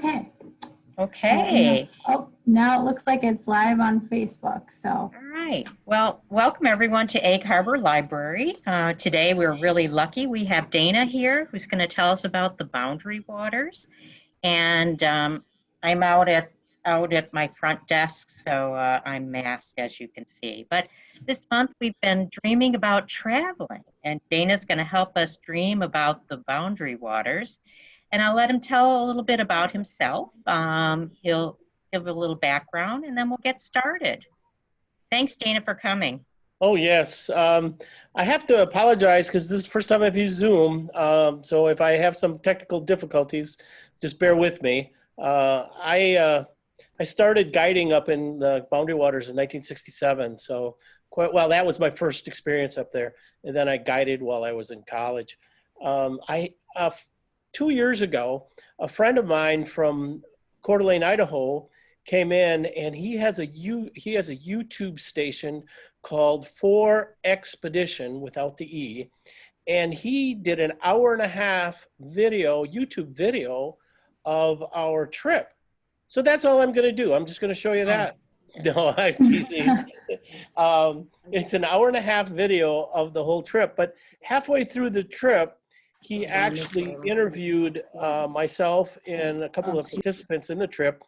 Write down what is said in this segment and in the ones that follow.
Okay. Okay. Oh, now it looks like it's live on Facebook. So. All right. Well, welcome everyone to Egg Harbor Library. Today we're really lucky. We have Dana here who's going to tell us about the boundary waters. And I'm out at my front desk, so I'm masked, as you can see. But this month we've been dreaming about traveling, and Dana's going to help us dream about the boundary waters. And I'll let him tell a little bit about himself. He'll give a little background, and then we'll get started. Thanks, Dana, for coming. Oh, yes. I have to apologize because this is the first time I've used Zoom. So if I have some technical difficulties, just bear with me. I started guiding up in the Boundary Waters in 1967. So that was my first experience up there. And then I guided while I was in college. 2 years ago, a friend of mine from Coeur d'Alene, Idaho, came in, and he has a YouTube station called For Expedition without the E, and he did an hour-and-a-half YouTube video of our trip. So that's all I'm going to do. I'm just going to show you that. No, I'm teasing. It's an hour-and-a-half video of the whole trip, but halfway through the trip, he actually interviewed myself and a couple of participants in the trip.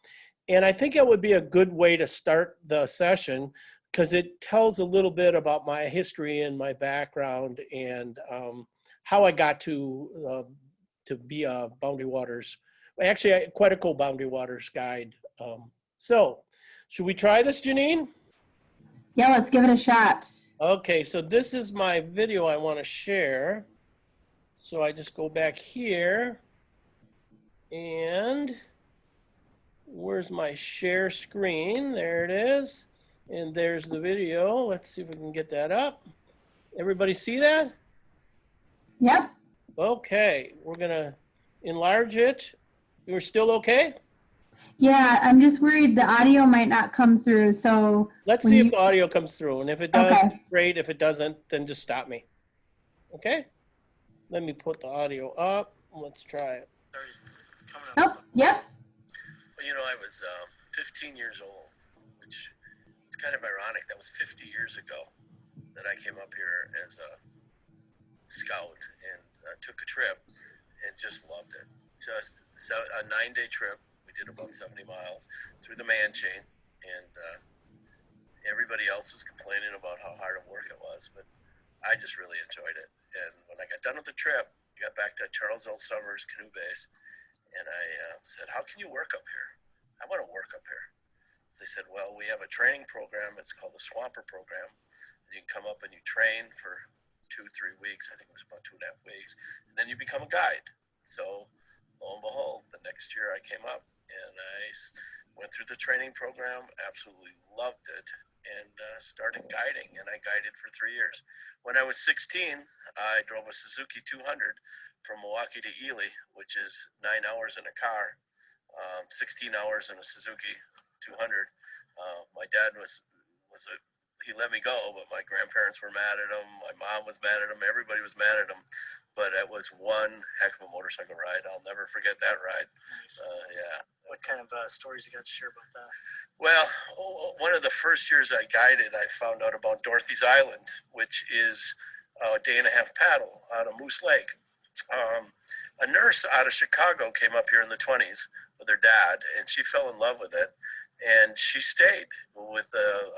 And I think it would be a good way to start the session because it tells a little bit about my history and my background and how I got to be a Boundary Waters, actually quite a cool Boundary Waters guide. So should we try this, Janine? Yeah, let's give it a shot. Okay, so this is my video I want to share. So I just go back here, and where's my share screen? There it is. And there's the video. Let's see if we can get that up. Everybody see that? Yep. Okay, we're gonna enlarge it. You're still okay? Yeah, I'm just worried the audio might not come through. So let's see if the audio comes through. And if it does, okay. Great. If it doesn't, then just stop me. Okay? Let me put the audio up. Let's try it. Oh, yep. Well, you know, I was 15 years old, which is kind of ironic. That was 50 years ago that I came up here as a scout and took a trip and just loved it. Just a 9-day trip. We did about 70 miles through the man chain, and everybody else was complaining about how hard of work it was, but I just really enjoyed it. And when I got done with the trip, I got back to Charles L. Summers Canoe Base, and I said, how can you work up here? I want to work up here. So they said, well, we have a training program. It's called the Swamper Program. You can come up and you train for 2-3 weeks. I think it was about 2.5 weeks. And then you become a guide. So lo and behold, the next year I came up and I went through the training program, absolutely loved it, and started guiding. And I guided for 3 years. When I was 16, I drove a Suzuki 200 from Milwaukee to Ely, which is 9 hours in a car, 16 hours in a Suzuki 200. My dad he let me go, but my grandparents were mad at him. My mom was mad at him. Everybody was mad at him. But it was one heck of a motorcycle ride. I'll never forget that ride. Nice. Yeah. What kind of stories you got to share about that? Well, one of the first years I guided, I found out about Dorothy's Island, which is a 1.5-day paddle out of Moose Lake. A nurse out of Chicago came up here in the 1920s with her dad, and she fell in love with it. And she stayed with the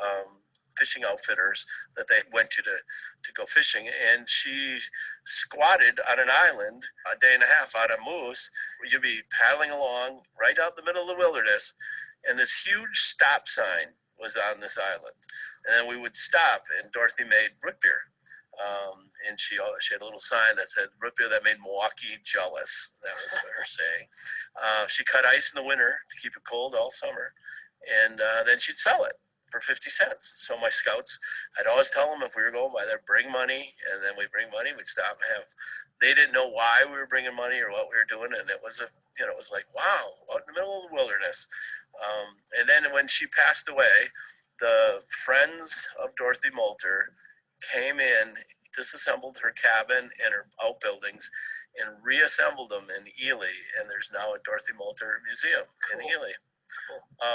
fishing outfitters that they went to go fishing, and she squatted on an island 1.5 days out of Moose. You'd be paddling along right out in the middle of the wilderness, and this huge stop sign was on this island, and then we would stop, and Dorothy made root beer, and she had a little sign that said root beer that made Milwaukee jealous. That was her saying. She cut ice in the winter to keep it cold all summer, and then she'd sell it for 50 cents. So my scouts, I'd always tell them if we were going by there, bring money, and then we'd bring money, we'd stop and they didn't know why we were bringing money or what we were doing, and it was it was like, wow, out in the middle of the wilderness. And then when she passed away, the friends of Dorothy Moulter came in, disassembled her cabin and her outbuildings, and reassembled them in Ely, and there's now a Dorothy Moulter Museum in Cool. Ely.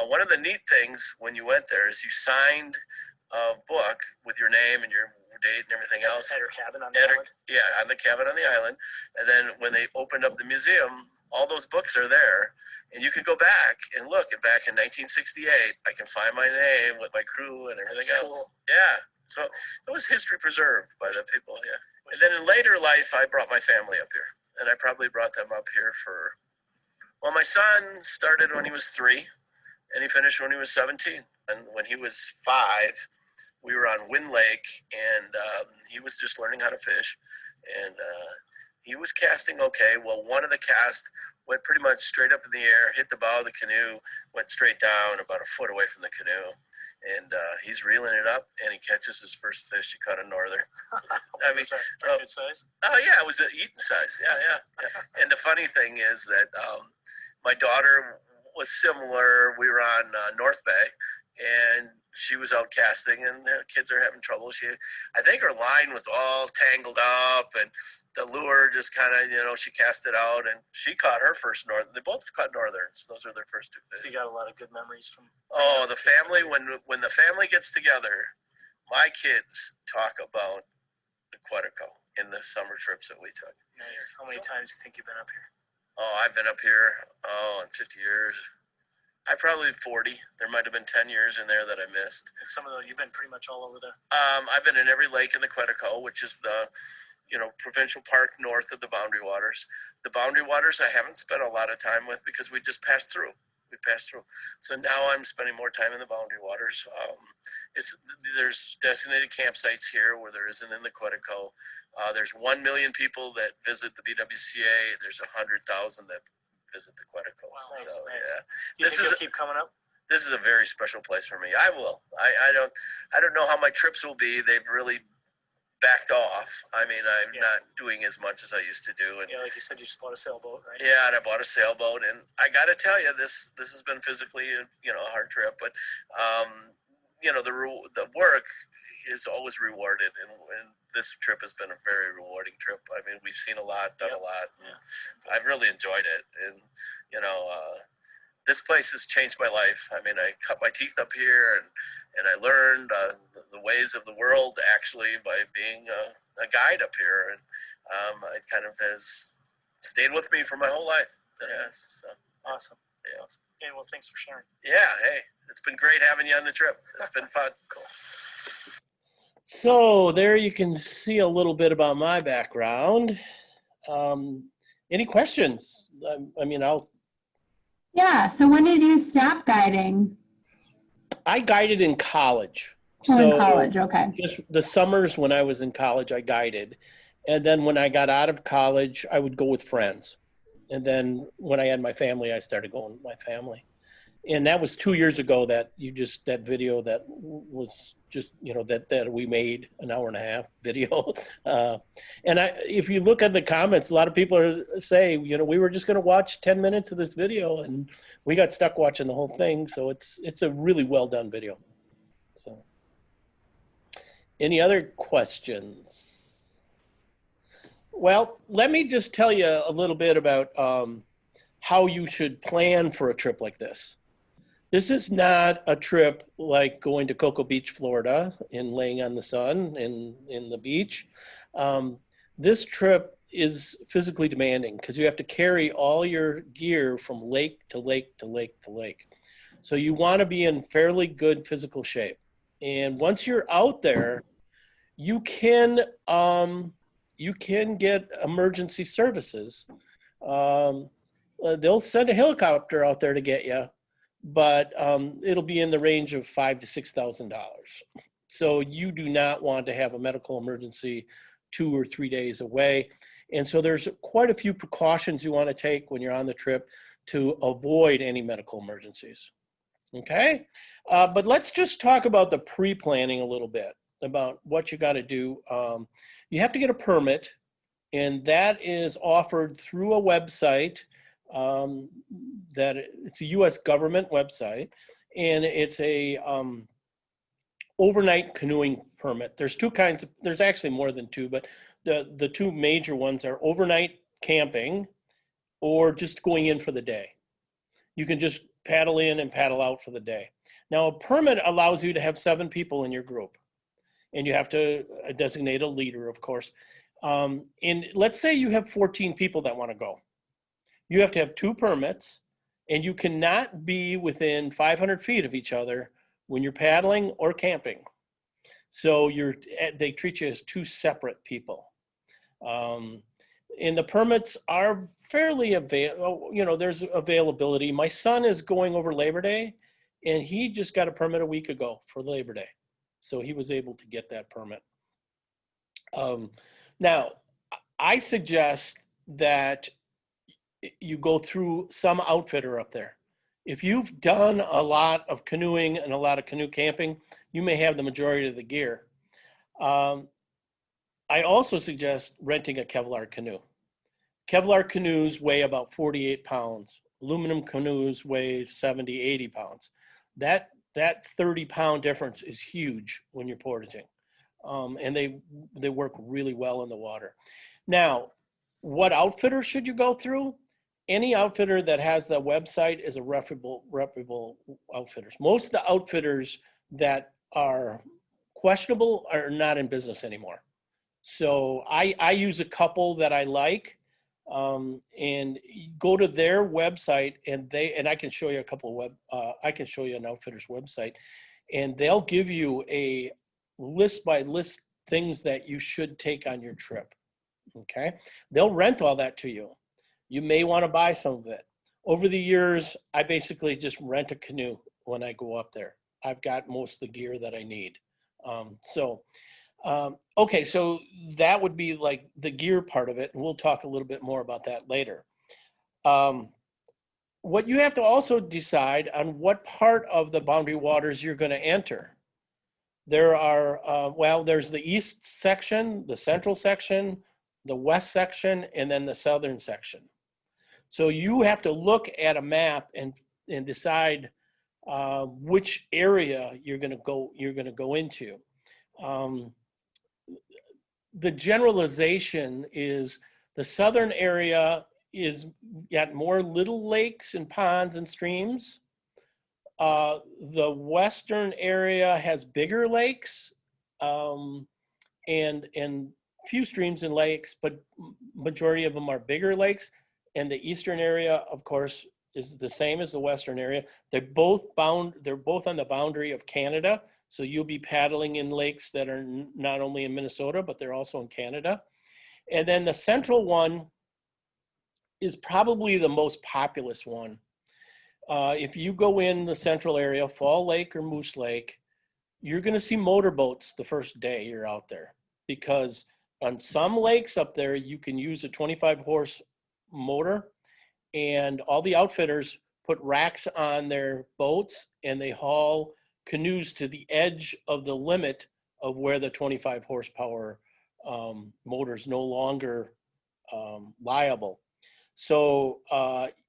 One of the neat things when you went there is you signed a book with your name and your date and everything else. At her cabin on the At her, island. yeah, on the cabin on the island. And then when they opened up the museum, all those books are there. And you can go back and look. And back in 1968, I can find my name with my crew and everything That's else. cool. Yeah. So it was history preserved by the people, yeah. And then in later life, I brought my family up here. And I probably brought them up here for, well, my son started when he was 3, and he finished when he was 17. And when he was 5, we were on Wind Lake, and he was just learning how to fish. And he was casting okay. Well, one of the casts went pretty much straight up in the air, hit the bow of the canoe, went straight down about a foot away from the canoe. And he's reeling it up, and he catches his first fish. He caught a northern. I mean, Was that pretty good size? oh yeah, it was an eating size. Yeah. And the funny thing is that my daughter was similar. We were on North Bay, and she was out casting, and the kids are having trouble. I think her line was all tangled up, and the lure just kind of, she cast it out, and she caught her first northern. They both caught northerns. Those are their first 2 fish. So you got a lot of good memories from. Oh, the family, when the family gets together, my kids talk about the Quetico in the summer trips that we took. Nice. How many times do you think you've been up here? Oh, I've been up here, in 50 years. I probably 40. There might have been 10 years in there that I missed. And some of those, you've been pretty much all over the. I've been in every lake in the Quetico, which is the, provincial park north of the Boundary Waters. The Boundary Waters I haven't spent a lot of time with because we just passed through. So now I'm spending more time in the Boundary Waters. There's designated campsites here where there isn't in the Quetico. There's 1 million people that visit the BWCA. There's 100,000 that visit the Quetico. Wow, nice, So, nice. yeah. Do you This think is you'll keep coming up? This is a very special place for me. I will. I don't know how my trips will be. They've really backed off. I mean, I'm Yeah. not doing as much as I used to do. And Yeah, like you said, you just bought a sailboat, right? yeah, and I bought a sailboat, and I got to tell you, this has been physically, a hard trip, but the work is always rewarded, and this trip has been a very rewarding trip. I mean, we've seen a lot, done a lot. Yeah. I've really enjoyed it, and this place has changed my life. I mean, I cut my teeth up here, and I learned the ways of the world actually by being a guide up here, and it kind of has stayed with me for my whole life. It has. So, Awesome. yeah. Awesome. Hey, well, thanks for sharing. Yeah. Hey, it's been great having you on the trip. It's been fun. Cool. So there you can see a little bit about my background. Any questions? yeah. So when did you stop guiding? I guided in college. In college, okay. Just the summers when I was in college, I guided. And then when I got out of college, I would go with friends. And then when I had my family, I started going with my family. And that was 2 years ago that that video that was just, that we made an 1.5-hour video. If you look at the comments, a lot of people say, we were just going to watch 10 minutes of this video, and we got stuck watching the whole thing. So it's a really well done video. So any other questions? Well, let me just tell you a little bit about how you should plan for a trip like this. This is not a trip like going to Cocoa Beach, Florida, and laying on the sun in the beach. This trip is physically demanding because you have to carry all your gear from lake to lake to lake to lake. So you want to be in fairly good physical shape. And once you're out there, you can get emergency services. They'll send a helicopter out there to get you, but it'll be in the range of $5,000 to $6,000. So you do not want to have a medical emergency 2 or 3 days away. And so there's quite a few precautions you want to take when you're on the trip to avoid any medical emergencies. Okay? But let's just talk about the pre-planning a little bit, about what you got to do. You have to get a permit, and that is offered through a website that it's a U.S. government website, and it's a overnight canoeing permit. There's two kinds of, there's actually more than two, but the two major ones are overnight camping or just going in for the day. You can just paddle in and paddle out for the day. Now, a permit allows you to have 7 people in your group, and you have to designate a leader, of course. And let's say you have 14 people that want to go. You have to have 2 permits, and you cannot be within 500 feet of each other when you're paddling or camping. So they treat you as 2 separate people. And the permits are fairly available. You know, there's availability. My son is going over Labor Day, and he just got a permit a week ago for Labor Day. So he was able to get that permit. Now, I suggest that you go through some outfitter up there. If you've done a lot of canoeing and a lot of canoe camping, you may have the majority of the gear. I also suggest renting a Kevlar canoe. Kevlar canoes weigh about 48 pounds. Aluminum canoes weigh 70, 80 pounds. That 30-pound difference is huge when you're portaging. And they work really well in the water. Now, what outfitter should you go through? Any outfitter that has the website is a reputable outfitters. Most of the outfitters that are questionable are not in business anymore. So I use a couple that I like, and go to their website, and I can show you a couple I can show you an outfitter's website, and they'll give you a list by list things that you should take on your trip. Okay, they'll rent all that to you. You may want to buy some of it. Over the years, I basically just rent a canoe when I go up there. I've got most of the gear that I need. Okay, so that would be like the gear part of it, and we'll talk a little bit more about that later. What you have to also decide on what part of the boundary waters you're going to enter. There are, there's the east section, the central section, the west section, and then the southern section. So you have to look at a map and decide which area you're going to go into. The generalization is the southern area is got more little lakes and ponds and streams. The western area has bigger lakes and few streams and lakes, but majority of them are bigger lakes. And the eastern area, of course, is the same as the western area. They're both on the boundary of Canada. So you'll be paddling in lakes that are not only in Minnesota, but they're also in Canada. And then the central one is probably the most populous one. If you go in the central area, Fall Lake or Moose Lake, you're going to see motorboats the first day you're out there, because on some lakes up there, you can use a 25-horse motor, and all the outfitters put racks on their boats and they haul canoes to the edge of the limit of where the 25 horsepower motor is no longer liable. So,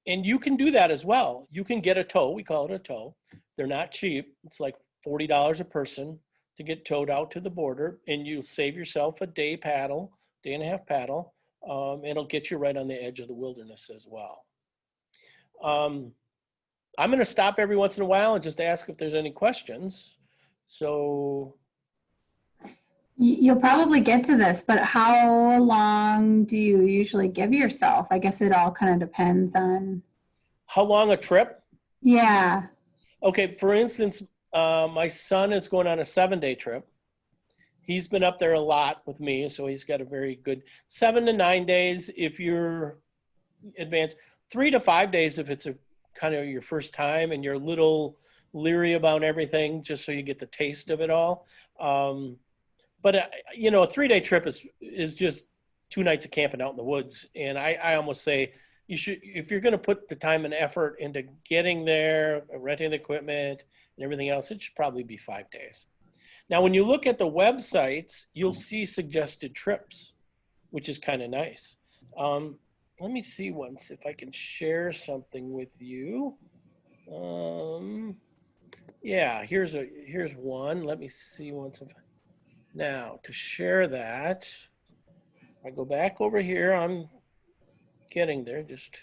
and you can do that as well. You can get a tow. We call it a tow. They're not cheap. It's like $40 a person to get towed out to the border, and you'll save yourself a day and a half paddle. It'll get you right on the edge of the wilderness as well. I'm going to stop every once in a while and just ask if there's any questions. So you'll probably get to this, but how long do you usually give yourself? I guess it all kind of depends on how long a trip? Yeah. Okay, for instance, my son is going on a 7-day trip. He's been up there a lot with me, so he's got a very good 7 to 9 days if you're advanced, 3 to 5 days if it's a kind of your first time and you're a little leery about everything, just so you get the taste of it all. But you know, a 3-day trip is just 2 nights of camping out in the woods. And I almost say you should, if you're going to put the time and effort into getting there, renting the equipment and everything else, it should probably be 5 days. Now, when you look at the websites, you'll see suggested trips, which is kind of nice. Let me see once if I can share something with you. Yeah, here's one. Let me see once. Now, to share that, I go back over here. getting there. Just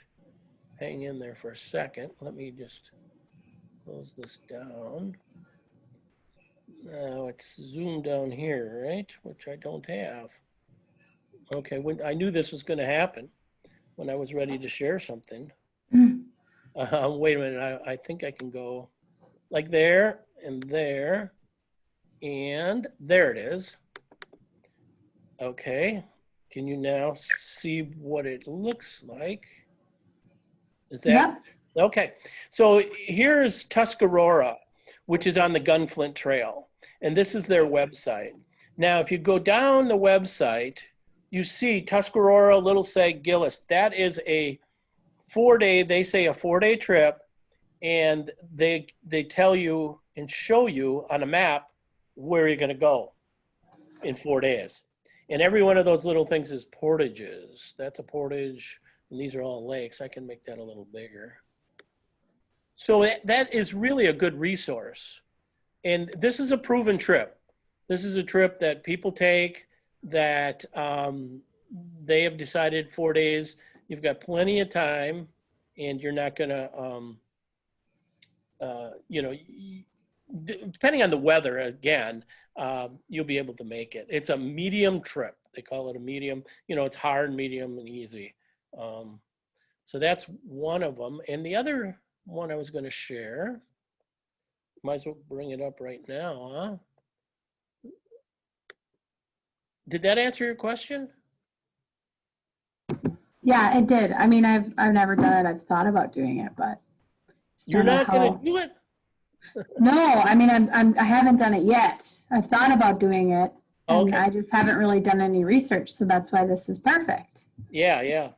hang in there for a second. Let me just close this down. Now it's zoomed down here, right? Which I don't have. Okay, when I knew this was going to happen when I was ready to share something. Wait a minute, I think I can go like there and there, and there it is. Okay, can you now see what it looks like? Is that? Yep. Okay, so here's Tuscarora, which is on the Gunflint Trail, and this is their website. Now, if you go down the website, you see Tuscarora, Little Sag, Gillis. That is a 4-day, they say a 4-day trip, and they tell you and show you on a map where you're going to go in 4 days. And every one of those little things is portages. That's a portage, and these are all lakes. I can make that a little bigger. So that is really a good resource. And this is a proven trip. This is a trip that people take that they have decided 4 days. You've got plenty of time, and you're not going to, you know, depending on the weather, again, you'll be able to make it. It's a medium trip. They call it a medium. You know, it's hard, medium, and easy. So that's one of them. And the other one I was going to share, might as well bring it up right now, huh? Did that answer your question? Yeah, it did. I mean, I've never done it. I've thought about doing it, but just You're don't know not going how. to do it? No, I mean, I haven't done it yet. I've thought about doing it, and Okay. I just haven't really done any research. So that's why this is perfect. Yeah, yeah.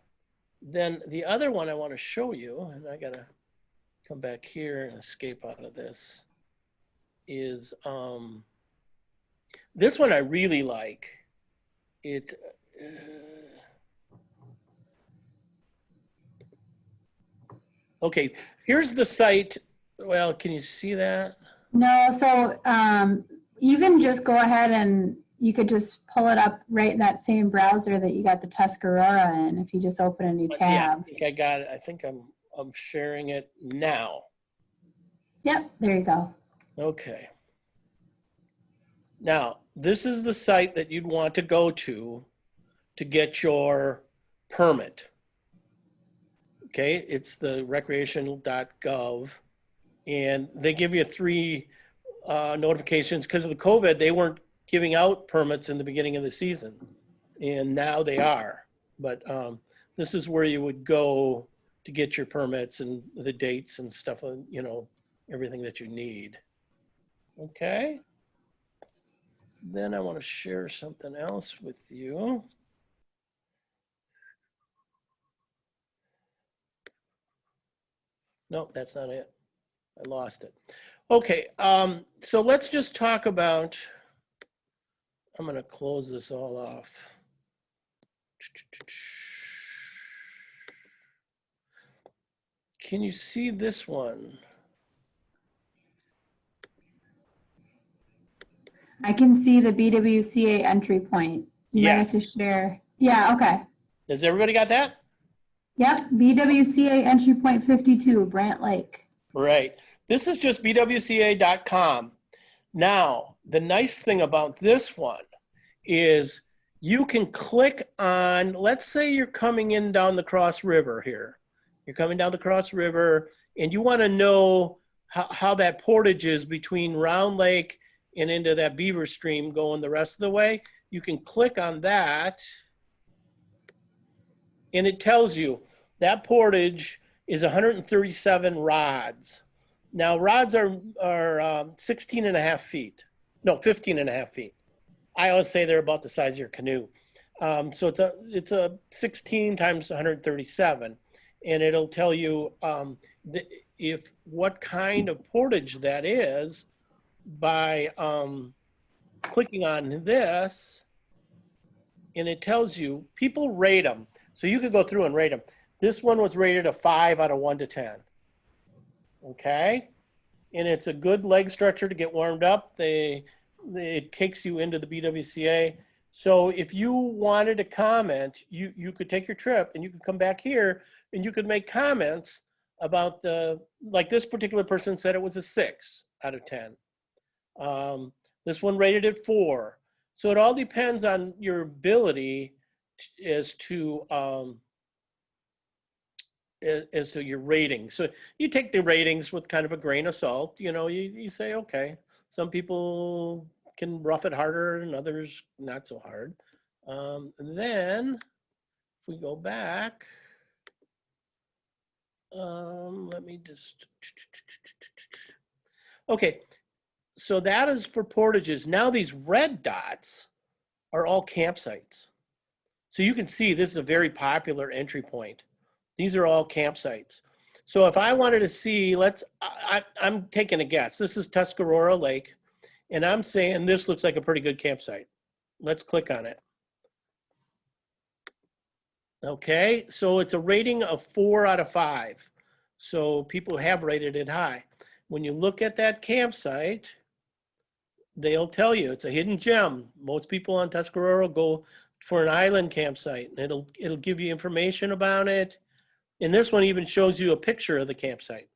Then the other one I want to show you, and I got to come back here and escape out of this, is this one I really like. It okay, here's the site. Well, can you see that? No, so even just go ahead and you could just pull it up right in that same browser that you got the Tuscarora in. If you just open a new Yeah, I tab. think I got it. I think I'm sharing it now. Yep, there you go. Okay. Now, this is the site that you'd want to go to get your permit. Okay, it's the recreational.gov, and they give you 3 notifications. Because of the COVID, they weren't giving out permits in the beginning of the season, and now they are. But this is where you would go to get your permits and the dates and stuff, you know, everything that you need. Okay. Then I want to share something else with you. No, that's not it. I lost it. Okay, so let's just talk about, I'm going to close this all off. Can you see this one? I can see the BWCA entry point. You might have to share. Yeah, okay. Has everybody got that? Yep, BWCA entry point 52, Brant Lake. Right. This is just bwca.com. Now, the nice thing about this one is you can click on, let's say you're coming in down the Cross River here. You're coming down the Cross River and you want to know how that portage is between Round Lake and into that beaver stream going the rest of the way. You can click on that and it tells you that portage is 137 rods. Now rods are 16 and a half feet. No, 15 and a half feet. I always say they're about the size of your canoe. So it's a 16 times 137, and it'll tell you if what kind of portage that is by clicking on this, and it tells you people rate them. So you could go through and rate them. This one was rated a 5 out of 1 to 10. Okay, and it's a good leg stretcher to get warmed up. It takes you into the BWCA. So if you wanted to comment, you could take your trip and you could come back here and you could make comments about like this particular person said it was a 6 out of 10. This one rated it 4. So it all depends on your ability as to your rating. So you take the ratings with kind of a grain of salt. You say, okay, some people can rough it harder and others not so hard. And then if we go back, let me just, okay. So that is for portages. Now these red dots are all campsites. So you can see this is a very popular entry point. These are all campsites. So if I wanted to see, I'm taking a guess. This is Tuscarora Lake, and I'm saying this looks like a pretty good campsite. Let's click on it. Okay, so it's a rating of 4 out of 5. So people have rated it high. When you look at that campsite, they'll tell you it's a hidden gem. Most people on Tuscarora go for an island campsite, and it'll give you information about it. And this one even shows you a picture of the campsite.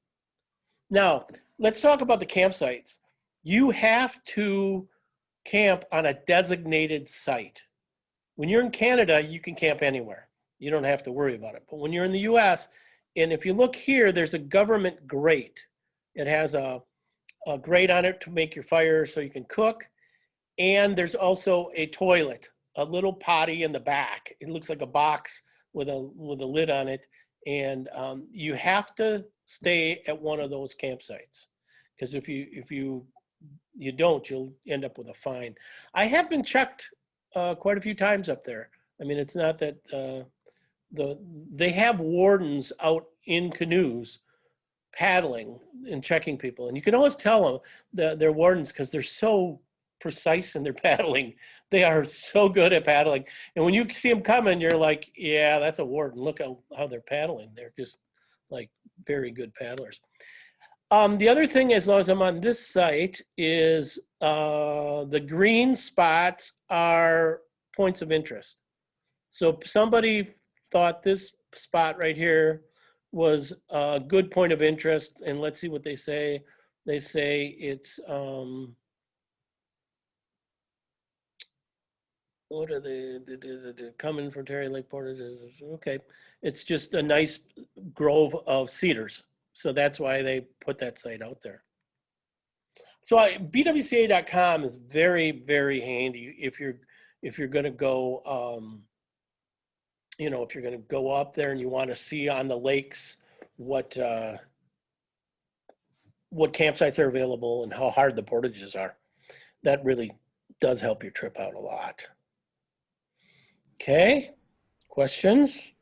Now, let's talk about the campsites. You have to camp on a designated site. When you're in Canada, you can camp anywhere. You don't have to worry about it. But when you're in the US, and if you look here, there's a government grate. It has a grate on it to make your fire so you can cook. And there's also a toilet, a little potty in the back. It looks like a box with a lid on it. And you have to stay at one of those campsites, because if you don't, you'll end up with a fine. I have been checked quite a few times up there. I mean, it's not that they have wardens out in canoes paddling and checking people, and you can always tell them that they're wardens because they're so precise in their paddling. They are so good at paddling, and when you see them coming, you're like, yeah, that's a warden. Look how they're paddling. They're just like very good paddlers. The other thing, as long as I'm on this site, is the green spots are points of interest. So somebody thought this spot right here was a good point of interest, and let's see what they say. They say it's what are they coming from Terry Lake Portage? Okay, it's just a nice grove of cedars, so that's why they put that site out there. So bwca.com is very, very handy if you're going to go if you're going to go up there and you want to see on the lakes what campsites are available and how hard the portages are. That really does help your trip out a lot. Okay, questions?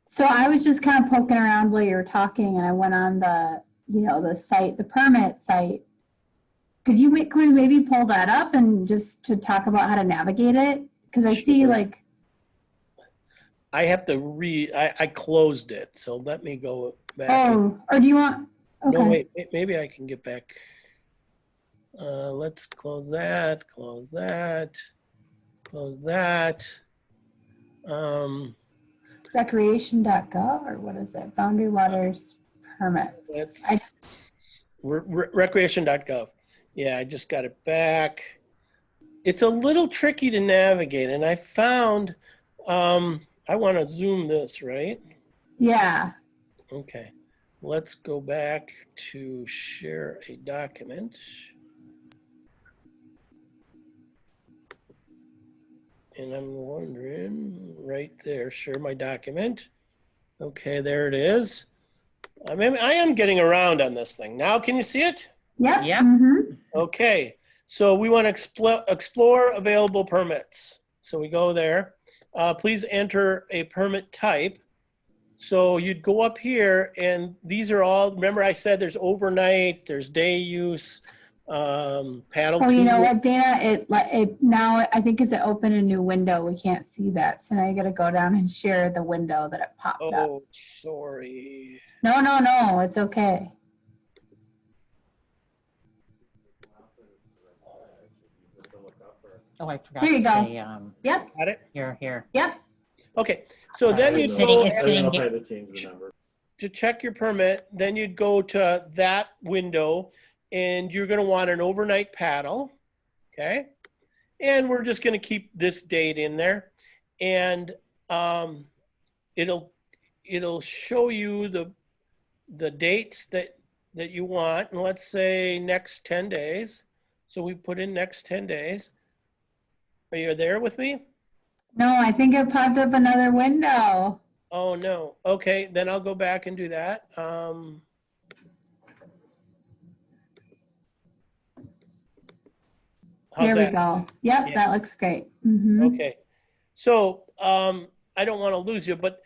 So I was just kind of poking around while you were talking, and I went on the site, the permit site. Could we maybe pull that up and just to talk about how to navigate it? Because I see like. I have to read. I closed it, so let me go back. Oh, or do you want? Okay. No, wait. Maybe I can get back. Let's close that. Close that. Close that. Recreation.gov, or what is it? Boundary Waters Permits. Recreation.gov. Yeah, I just got it back. It's a little tricky to navigate, and I found. I want to zoom this, right? Yeah. Okay. Let's go back to share a document. And I'm wondering, right there, share my document. Okay, there it is. I am getting around on this thing. Now, can you see it? Yep. Yep. Mm-hmm. Okay, so we want to explore available permits. So we go there. Please enter a permit type. So you'd go up here, and these are all, remember I said there's overnight, there's day use, paddle. Oh, you know what, Dana? It now I think as it opened a new window, we can't see that. So now you got to go down and share the window that it popped up. Oh, sorry. No, it's okay. Oh, I forgot There you to go. say, Yep, Got it? here. yep. Okay, so then It's you sitting- go it's I don't know sitting- if I had to change the number. to check your permit, then you'd go to that window and you're gonna want an overnight paddle, okay? And we're just gonna keep this date in there. And it'll show you the dates that you want. And let's say next 10 days. So we put in next 10 days. Are you there with me? No, I think it popped up another window. Oh, no. Okay, then I'll go back and do that. How's Here we that? go. Yep, Yeah. that looks great. Mhm. Okay. So I don't want to lose you, but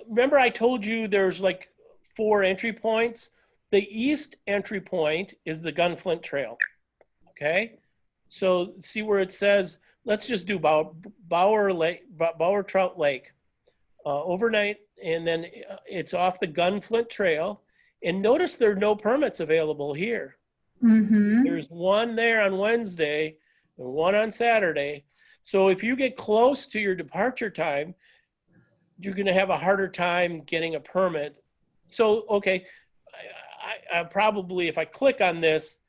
remember I told you there's like 4 entry points? The east entry point is the Gunflint Trail. Okay. So see where it says, let's just do Bower Trout Lake overnight. And then it's off the Gunflint Trail. And notice there are no permits available here. Mhm. There's one there on Wednesday and one on Saturday. So if you get close to your departure time, you're going to have a harder time getting a permit. So, okay, I probably, if I click on this,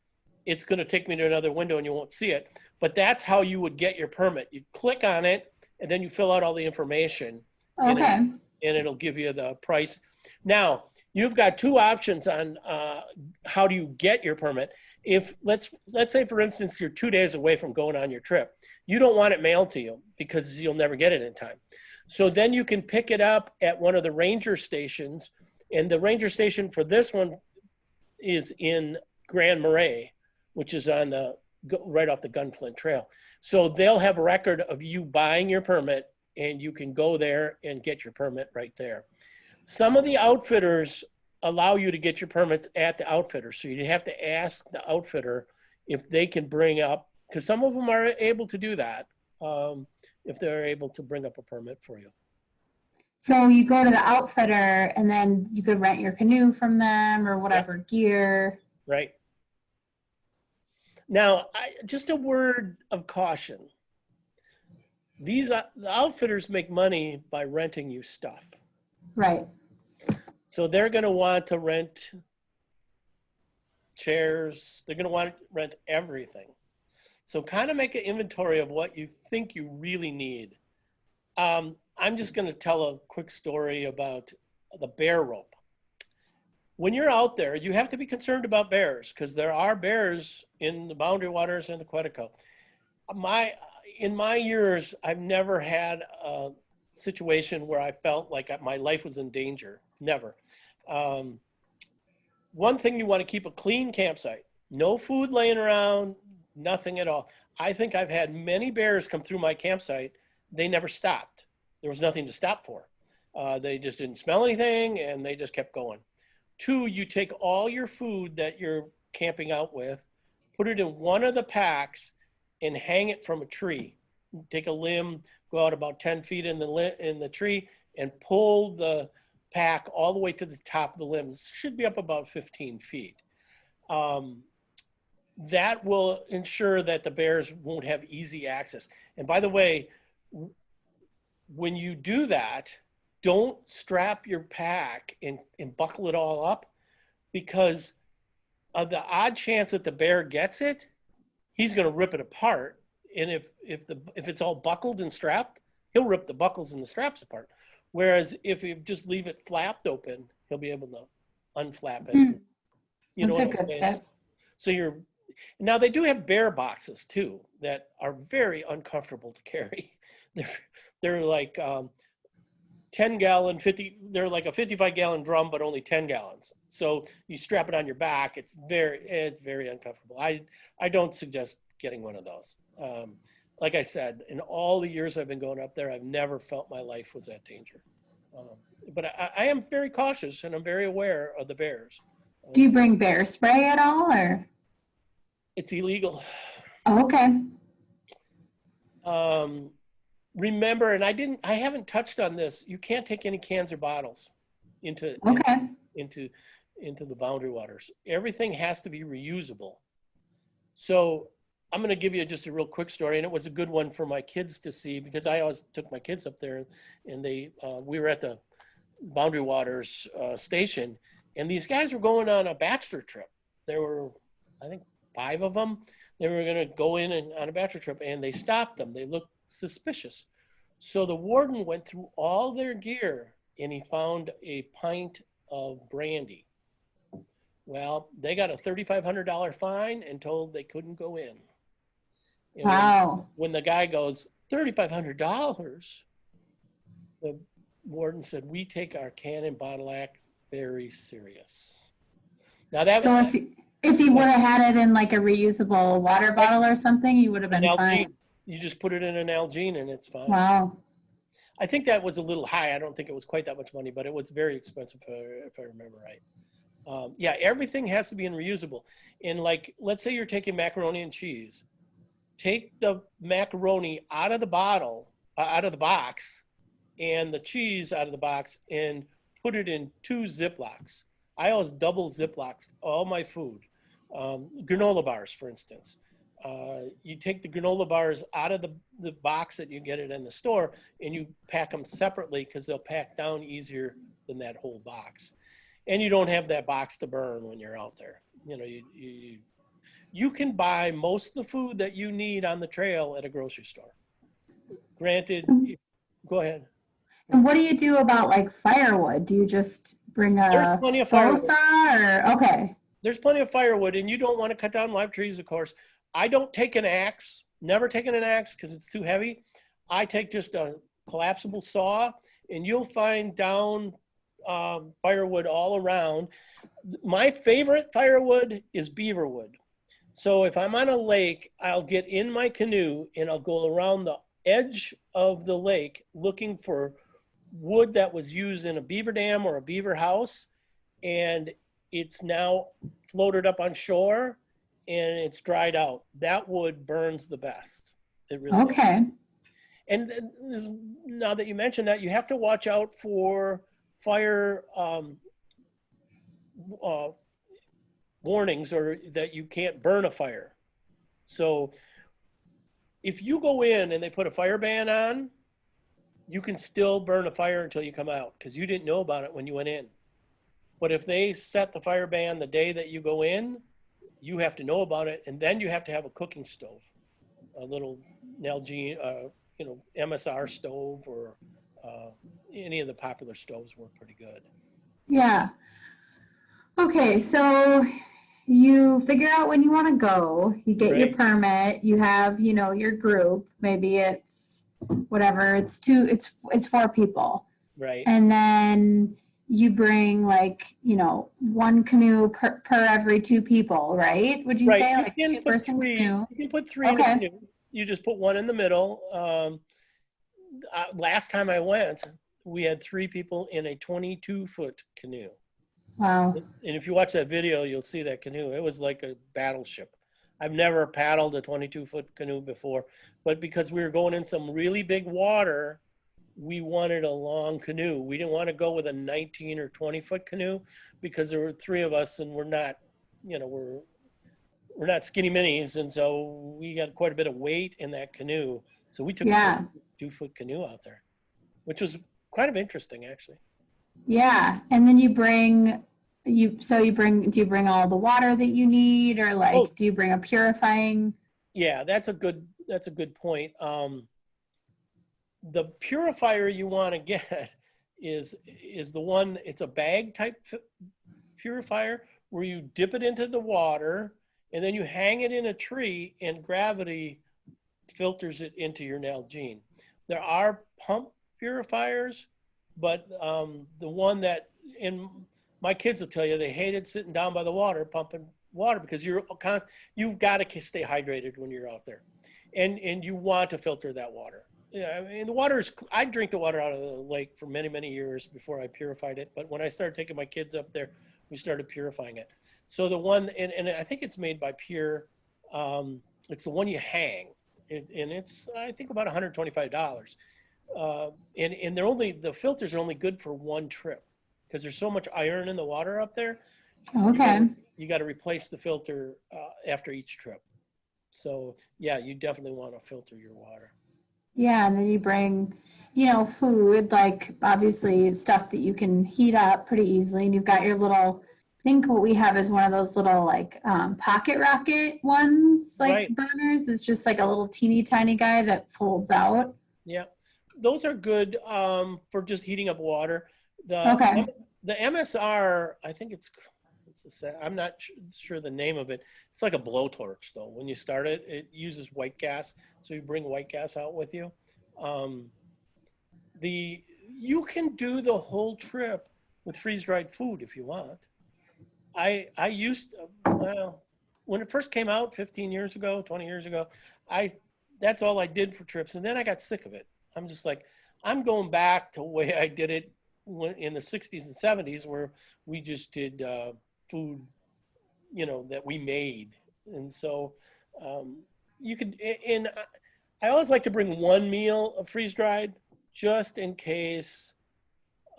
it's going to take me to another window and you won't see it. But that's how you would get your permit. You click on it and then you fill out all the information. Okay. And it'll give you the price. Now, you've got 2 options on how do you get your permit. If let's say, for instance, you're 2 days away from going on your trip, you don't want it mailed to you because you'll never get it in time. So then you can pick it up at one of the ranger stations, and the ranger station for this one is in Grand Marais, which is on the right off the Gunflint Trail. So they'll have a record of you buying your permit, and you can go there and get your permit right there. Some of the outfitters allow you to get your permits at the outfitter. So you have to ask the outfitter if they can bring up, because some of them are able to do that, if they're able to bring up a permit for you. So you go to the outfitter and then you could rent your canoe from them or whatever gear. Right. Now, just a word of caution. The outfitters make money by renting you stuff. Right. So they're going to want to rent chairs. They're going to want to rent everything. So kind of make an inventory of what you think you really need. I'm just going to tell a quick story about the bear rope. When you're out there, you have to be concerned about bears because there are bears in the Boundary Waters and the Quetico. In my years, I've never had a situation where I felt like my life was in danger. Never. One thing, you want to keep a clean campsite. No food laying around, nothing at all. I think I've had many bears come through my campsite. They never stopped. There was nothing to stop for. They just didn't smell anything and they just kept going. 2, you take all your food that you're camping out with, put it in one of the packs and hang it from a tree. Take a limb, go out about 10 feet in the tree and pull the pack all the way to the top of the limb. It should be up about 15 feet. That will ensure that the bears won't have easy access. And by the way, when you do that, don't strap your pack and buckle it all up, because of the odd chance that the bear gets it, he's going to rip it apart. And if it's all buckled and strapped, he'll rip the buckles and the straps apart. Whereas if you just leave it flapped open, he'll be able to unflap it. You know That's a what I'm good saying? tip. So now they do have bear boxes too that are very uncomfortable to carry. They're like 10-gallon, they're like a 55-gallon drum, but only 10 gallons. So you strap it on your back. It's very uncomfortable. I don't suggest getting one of those. Like I said, in all the years I've been going up there, I've never felt my life was at danger. But I am very cautious and I'm very aware of the bears. Do you bring bear spray at all or? It's illegal. Oh, okay. Remember, and I haven't touched on this, you can't take any cans or bottles into the Boundary Waters. Everything has to be reusable. So I'm going to give you just a real quick story, and it was a good one for my kids to see because I always took my kids up there, and we were at the Boundary Waters station, and these guys were going on a bachelor trip. There were, I think, 5 of them. They were going to go in and on a bachelor trip, and they stopped them. They looked suspicious. So the warden went through all their gear, and he found a pint of brandy. Well, they got a $3,500 fine and told they couldn't go in. And Wow. when the guy goes, $3,500, the warden said, we take our Cannon Bottle Act very serious. Now that So if he would have had it in like a reusable water bottle or something, you would have been fine. You just put it in an Nalgene and it's fine. Wow. I think that was a little high. I don't think it was quite that much money, but it was very expensive if I remember right. Yeah, everything has to be in reusable. And like, let's say you're taking macaroni and cheese. Take the macaroni out of the bottle, out of the box, and the cheese out of the box, and put it in 2 Ziplocs. I always double Ziplocs all my food. Granola bars, for instance. You take the granola bars out of the box that you get it in the store, and you pack them separately because they'll pack down easier than that whole box. And you don't have that box to burn when you're out there. You know, you can buy most of the food that you need on the trail at a grocery store. Granted, go ahead. And what do you do about like firewood? Do you just bring There's a plenty of firewood. Bwca or okay? There's plenty of firewood, and you don't want to cut down live trees, of course. I don't take an axe, never taken an axe because it's too heavy. I take just a collapsible saw, and you'll find down firewood all around. My favorite firewood is beaverwood. So if I'm on a lake, I'll get in my canoe and I'll go around the edge of the lake looking for wood that was used in a beaver dam or a beaver house, and it's now floated up on shore and it's dried out. That wood burns the best. It really Okay. does. And now that you mentioned that, you have to watch out for fire warnings or that you can't burn a fire. So if you go in and they put a fire ban on, you can still burn a fire until you come out because you didn't know about it when you went in. But if they set the fire ban the day that you go in, you have to know about it, and then you have to have a cooking stove, a little Nalgene, MSR stove, or any of the popular stoves work pretty good. Yeah. Okay, so you figure out when you want to go, you get your Right. permit, you have, your group, maybe it's whatever, it's 4 people. Right. And then you bring like, 1 canoe per every 2 people, right? Would you Right. say You like can put 2-person three. canoe? You can put 3 in a Okay. canoe. You just put 1 in the middle. Last time I went, we had 3 people in a 22-foot canoe. Wow. And if you watch that video, you'll see that canoe. It was like a battleship. I've never paddled a 22-foot canoe before, but because we were going in some really big water, we wanted a long canoe. We didn't want to go with a 19 or 20-foot canoe because there were 3 of us and we're not not skinny minis. And so we got quite a bit of weight in that canoe. So we took Yeah. a 2-foot canoe out there, which was kind of interesting actually. Yeah. And then do you bring all the water that you need, or like, Oh. do you bring a purifying? Yeah, that's a good point. The purifier you want to get is the one, it's a bag type purifier where you dip it into the water and then you hang it in a tree and gravity filters it into your Nalgene. There are pump purifiers, but the one that, and my kids will tell you, they hated sitting down by the water pumping water because you've got to stay hydrated when you're out there, and you want to filter that water. Yeah, I mean, the water is, I drink the water out of the lake for many, many years before I purified it. But when I started taking my kids up there, we started purifying it. So the one, and I think it's made by Pure, it's the one you hang, and it's, I think, about $125. And the filters are only good for 1 trip because there's so much iron in the water up there. Okay. You got to replace the filter after each trip. So yeah, you definitely want to filter your water. Yeah, and then you bring, food, like obviously stuff that you can heat up pretty easily. And you've got your little, I think what we have is one of those little like pocket rocket ones, like Right. burners. It's just like a little teeny tiny guy that folds out. Yeah, those are good for just heating up water. Okay. The MSR, I think I'm not sure the name of it. It's like a blowtorch though. When you start it, it uses white gas, so you bring white gas out with you. You can do the whole trip with freeze-dried food if you want. I used well, when it first came out 15 years ago, 20 years ago, that's all I did for trips, and then I got sick of it. I'm just like, I'm going back to the way I did it in the 60s and 70s, where we just did food, that we made. And so you could, and I always like to bring one meal of freeze-dried just in case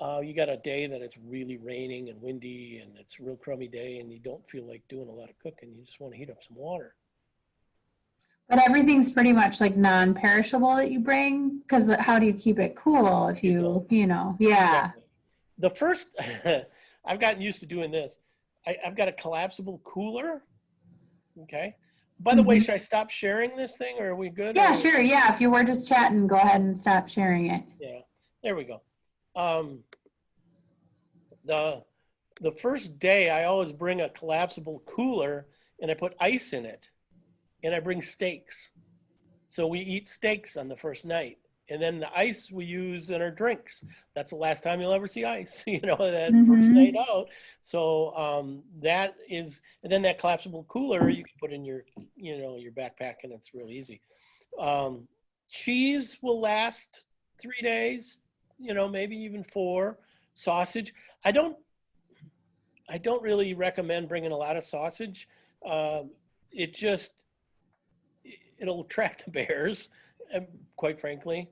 you got a day that it's really raining and windy and it's a real crummy day and you don't feel like doing a lot of cooking. You just want to heat up some water. But everything's pretty much like non-perishable that you bring, because how do you keep it cool if yeah. Exactly. The first, I've gotten used to doing this. I've got a collapsible cooler. Okay. By the way, should I stop sharing this thing, or are we good? Yeah, sure. Yeah, if you were just chatting, go ahead and stop sharing it. Yeah, there we go. The first day, I always bring a collapsible cooler, and I put ice in it, and I bring steaks. So we eat steaks on the first night. And then the ice we use in our drinks. That's the last time you'll ever see ice, that first night out. So that is, and then that collapsible cooler you can put in your, your backpack, and it's real easy. Cheese will last 3 days, maybe even 4. Sausage, I don't really recommend bringing a lot of sausage. It'll attract the bears, quite frankly.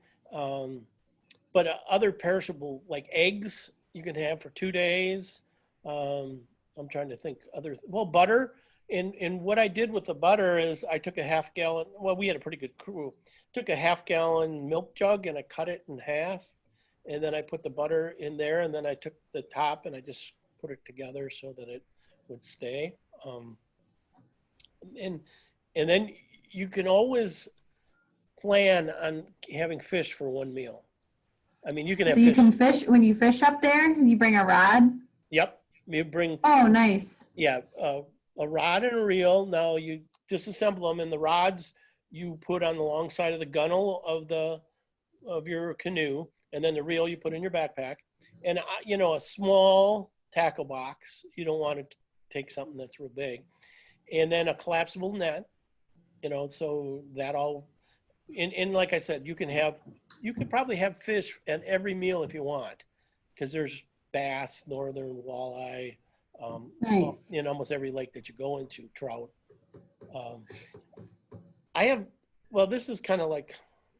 But other perishable, like eggs, you can have for 2 days. I'm trying to think butter. And what I did with the butter is I took a half gallon, we had a pretty good crew, took a half gallon milk jug and I cut it in half. And then I put the butter in there, and then I took the top and I just put it together so that it would stay. And then you can always plan on having fish for one meal. I mean, you can have you can fish when you fish up there. You bring a rod. Yep, you bring. Oh, nice. Yeah, a rod and a reel. Now you disassemble them, and the rods you put on the long side of the gunnel of your canoe, and then the reel you put in your backpack, and a small tackle box. You don't want to take something that's real big, and then a collapsible net. So that all. And like I said, you could probably have fish at every meal if you want, because there's bass, northern walleye, nice. in almost every lake that you go into, trout. This is kind of like,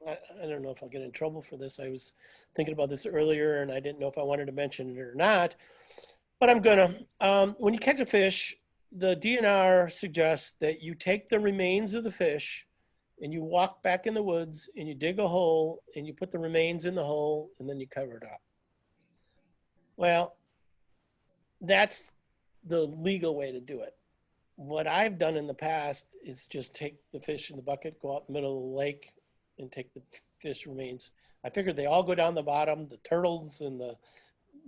I don't know if I'll get in trouble for this. I was thinking about this earlier and I didn't know if I wanted to mention it or not, but I'm gonna. When you catch a fish, the DNR suggests that you take the remains of the fish and you walk back in the woods and you dig a hole and you put the remains in the hole and then you cover it up. Well, that's the legal way to do it. What I've done in the past is just take the fish in the bucket, go out in the middle of the lake and take the fish remains. I figured they all go down the bottom, the turtles and the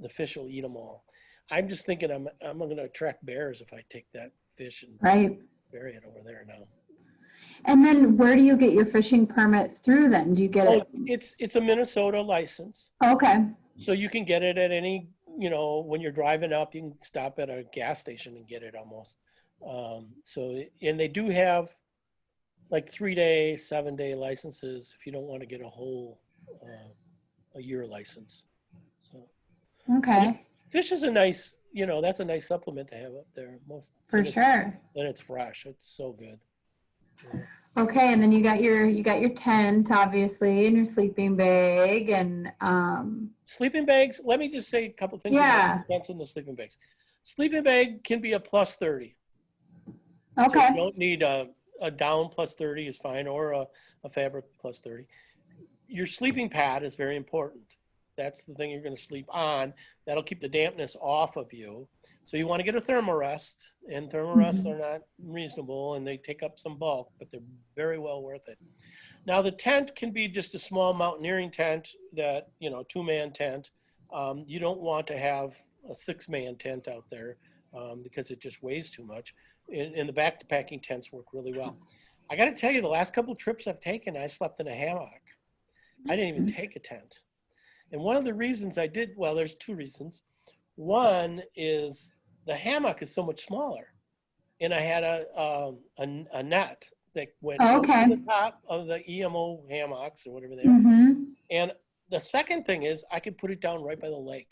fish will eat them all. I'm just thinking I'm going to attract bears if I take that fish and bury it over there now. And then where do you get your fishing permit through then? Do you get it? It's a Minnesota license. Okay. So you can get it at any, when you're driving up, you can stop at a gas station and get it almost. And they do have like 3-day, 7-day licenses if you don't want to get a whole a year license. So okay. Fish is a nice, that's a nice supplement to have up there. For sure. And it's fresh. It's so good. Yeah. Okay, and then you got your tent, obviously, and your sleeping bag, and sleeping bags. Let me just say a couple things about the tents and the sleeping bags. Sleeping bag can be a +30. Okay. So you don't need a a down plus 30 is fine, or a fabric plus 30. Your sleeping pad is very important. That's the thing you're going to sleep on. That'll keep the dampness off of you. So you want to get a thermarest, and thermarests are not reasonable, and they take up some bulk, but they're very well worth it. Now the tent can be just a small mountaineering tent that, you know, 2-man tent. You don't want to have a 6-man tent out there because it just weighs too much. And the backpacking tents work really well. I got to tell you, the last couple of trips I've taken, I slept in a hammock. I didn't even take a tent. And one of the reasons I did, well, there's 2 reasons. One is the hammock is so much smaller, and I had a net that went over the top of the EMO hammocks or whatever they are. And the second thing is I could put it down right by the lake.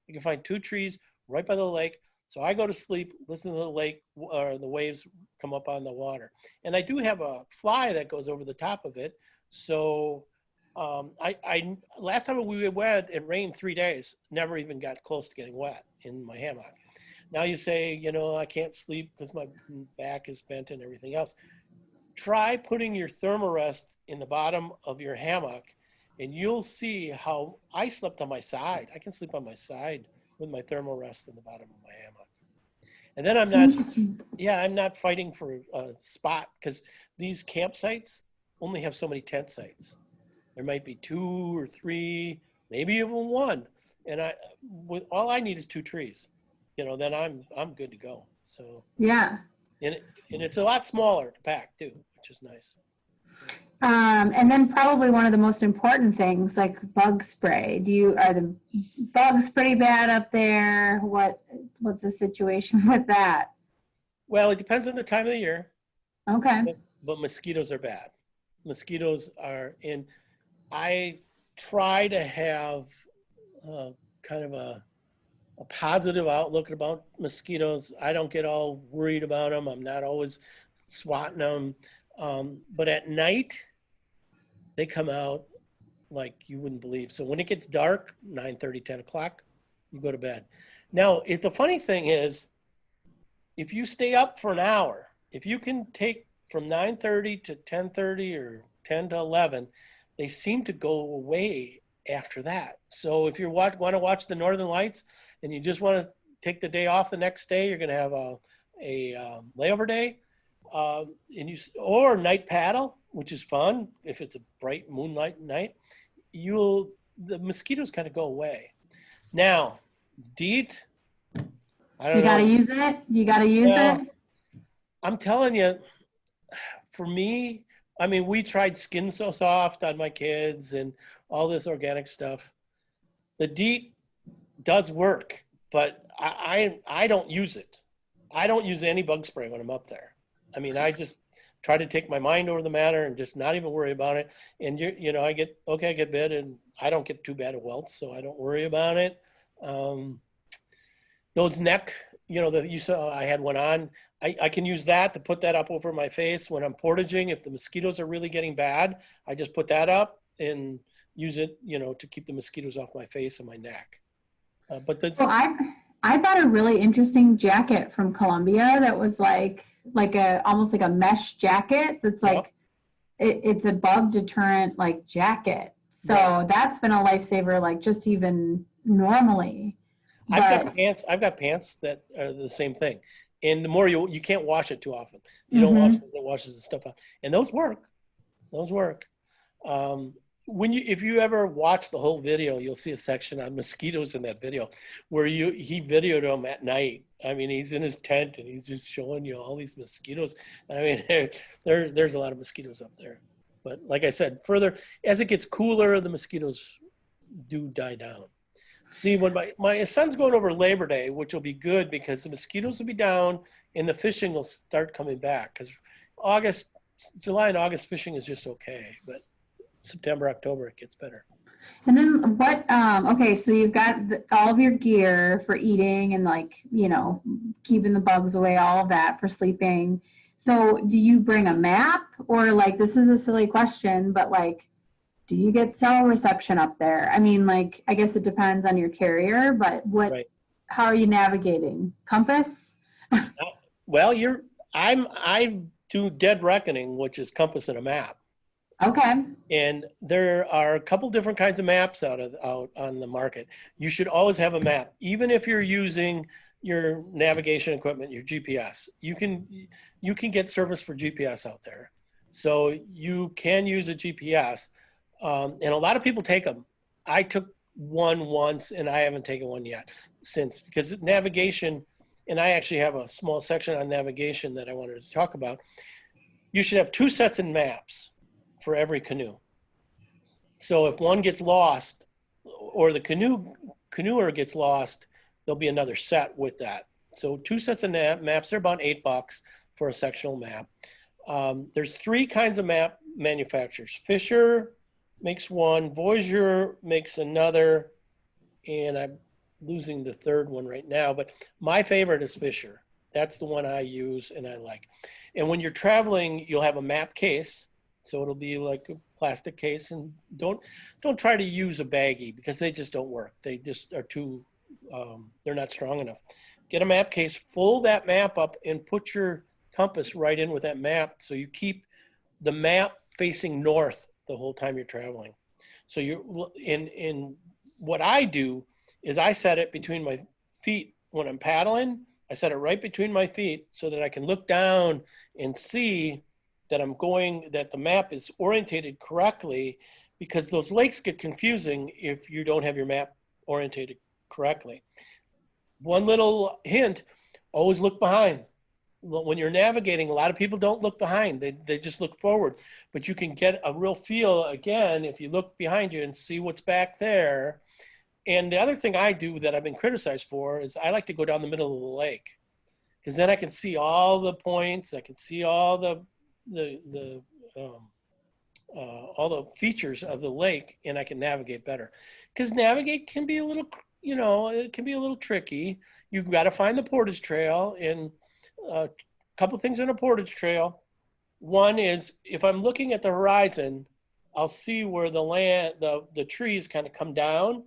You can find 2 trees right by the lake. So I go to sleep, listen to the lake or the waves come up on the water. And I do have a fly that goes over the top of it. So I last time we went, it rained 3 days, never even got close to getting wet in my hammock. Now you say, you know, I can't sleep because my back is bent and everything else. Try putting your thermarest in the bottom of your hammock, and you'll see how I slept on my side. I can sleep on my side with my thermarest in the bottom of my hammock. And then I'm not fighting for a spot, because these campsites only have so many tent sites. There might be 2 or 3, maybe even 1. And all I need is 2 trees. You know, then I'm good to go. So Yeah. And it's a lot smaller to pack too, which is nice. And then probably one of the most important things, like bug spray. Are the bugs pretty bad up there? What's the situation with that? Well, it depends on the time of the year. Okay. But mosquitoes are bad. Mosquitoes are in. I try to have kind of a positive outlook about mosquitoes. I don't get all worried about them. I'm not always swatting them. But at night, they come out like you wouldn't believe. So when it gets dark, 9:30, 10 o'clock, you go to bed. Now, the funny thing is, if you stay up for an hour, if you can take from 9:30 to 10:30 or 10 to 11, they seem to go away after that. So if you want to watch the Northern Lights and you just want to take the day off the next day, you're going to have a layover day, or night paddle, which is fun. If it's a bright moonlight night, the mosquitoes kind of go away. Now, DEET, I don't know. You got to use it? You got to use it? I'm telling you, for me, I mean, we tried Skin So Soft on my kids and all this organic stuff. The DEET does work, but I don't use it. I don't use any bug spray when I'm up there. I mean, I just try to take my mind over the matter and just not even worry about it. And I get bit, and I don't get too bad at welts, so I don't worry about it. Those neck, that you saw, I had one on. I can use that to put that up over my face when I'm portaging. If the mosquitoes are really getting bad, I just put that up and use it, to keep the mosquitoes off my face and my neck. I bought a really interesting jacket from Columbia that was like almost like a mesh jacket. That's like, it's a bug deterrent like jacket. So that's been a lifesaver, like just even normally. I've got pants that are the same thing. And the more you can't wash it too often. You don't wash it, it washes the stuff out. And those work. If you ever watch the whole video, you'll see a section on mosquitoes in that video where he videoed them at night. I mean, he's in his tent and he's just showing you all these mosquitoes. I mean, there's a lot of mosquitoes up there. But like I said, further, as it gets cooler, the mosquitoes do die down. See, when my son's going over Labor Day, which will be good because the mosquitoes will be down and the fishing will start coming back, because July and August fishing is just okay, but September, October, it gets better. And then so you've got all of your gear for eating and keeping the bugs away, all of that for sleeping. So do you bring a map, or this is a silly question, but do you get cell reception up there? I mean, I guess it depends on your carrier, but how are you navigating? Compass? Well, I to Dead Reckoning, which is Compass and a Map. Okay. And there are a couple different kinds of maps out on the market. You should always have a map, even if you're using your navigation equipment, your GPS. You can get service for GPS out there, so you can use a GPS. And a lot of people take them. I took one once, and I haven't taken one yet since, because navigation, and I actually have a small section on navigation that I wanted to talk about. You should have 2 sets of maps for every canoe. So if one gets lost, or the canoer gets lost, there'll be another set with that. So 2 sets of maps, they're about $8 for a sectional map. There's 3 kinds of map manufacturers. Fisher makes one, Voyager makes another, and I'm losing the third one right now, but my favorite is Fisher. That's the one I use and I like. And when you're traveling, you'll have a map case. So it'll be like a plastic case, and don't try to use a baggie, because they just don't work. They just are too, they're not strong enough. Get a map case, fold that map up, and put your compass right in with that map, so you keep the map facing north the whole time you're traveling. So you're in what I do is I set it between my feet when I'm paddling. I set it right between my feet so that I can look down and see that the map is orientated correctly, because those lakes get confusing if you don't have your map orientated correctly. One little hint, always look behind. When you're navigating, a lot of people don't look behind. They just look forward. But you can get a real feel, again, if you look behind you and see what's back there. And the other thing I do that I've been criticized for is I like to go down the middle of the lake, because then I can see all the points. I can see all the features of the lake, and I can navigate better. Because navigate can be a little, it can be a little tricky. You've got to find the Portage Trail, and a couple things on a Portage Trail. One is, if I'm looking at the horizon, I'll see where the trees kind of come down.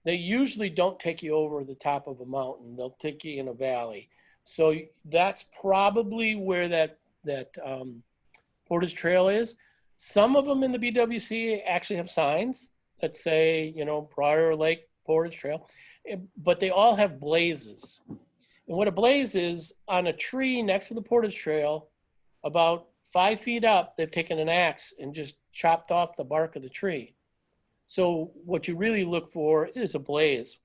They usually don't take you over the top of a mountain. They'll take you in a valley. So that's probably where that Portage Trail is. Some of them in the BWC actually have signs that say, Prior Lake Portage Trail, but they all have blazes. And what a blaze is, on a tree next to the Portage Trail, about 5 feet up, they've taken an axe and just chopped off the bark of the tree. So what you really look for is a blaze.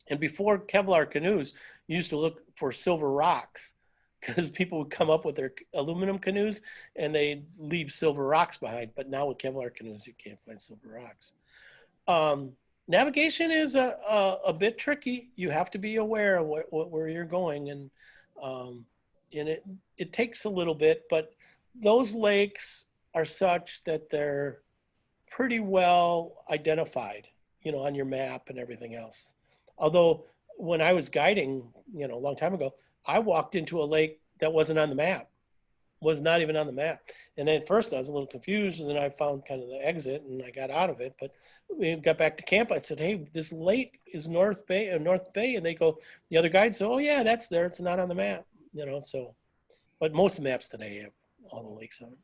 And before Kevlar canoes, you used to look for silver rocks, because people would come up with their aluminum canoes and they'd leave silver rocks behind. But now with Kevlar canoes, you can't find silver rocks. Navigation is a bit tricky. You have to be aware of where you're going, and it takes a little bit, but those lakes are such that they're pretty well identified, on your map and everything else. Although when I was guiding, a long time ago, I walked into a lake that wasn't on the map, was not even on the map. And at first I was a little confused, and then I found kind of the exit and I got out of it. But we got back to camp. I said, hey, this lake is North Bay. And they go, the other guide said, oh yeah, that's there. It's not on the map, so, but most maps today have all the lakes on them.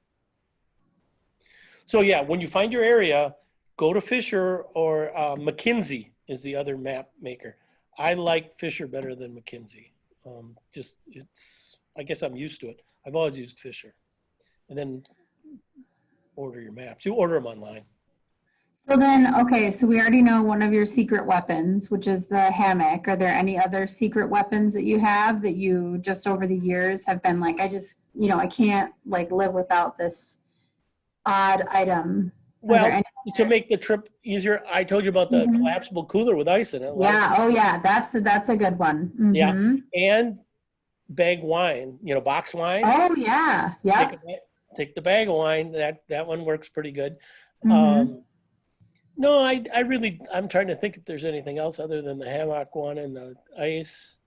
So yeah, when you find your area, go to Fisher, or McKinsey is the other map maker. I like Fisher better than McKinsey. I guess I'm used to it. I've always used Fisher. And then order your maps. You order them online. So then, okay, so we already know one of your secret weapons, which is the hammock. Are there any other secret weapons that you have that you just over the years have been like, I can't live without this odd item? Well, to make the trip easier, I told you about the collapsible cooler with ice in it. Yeah. Oh yeah. That's a good one. Mm-hmm. Yeah. And bag wine, box wine. Oh yeah. Yeah. Take the bag of wine. That one works pretty good. Mm-hmm. No, I'm trying to think if there's anything else other than the hammock one and the ice.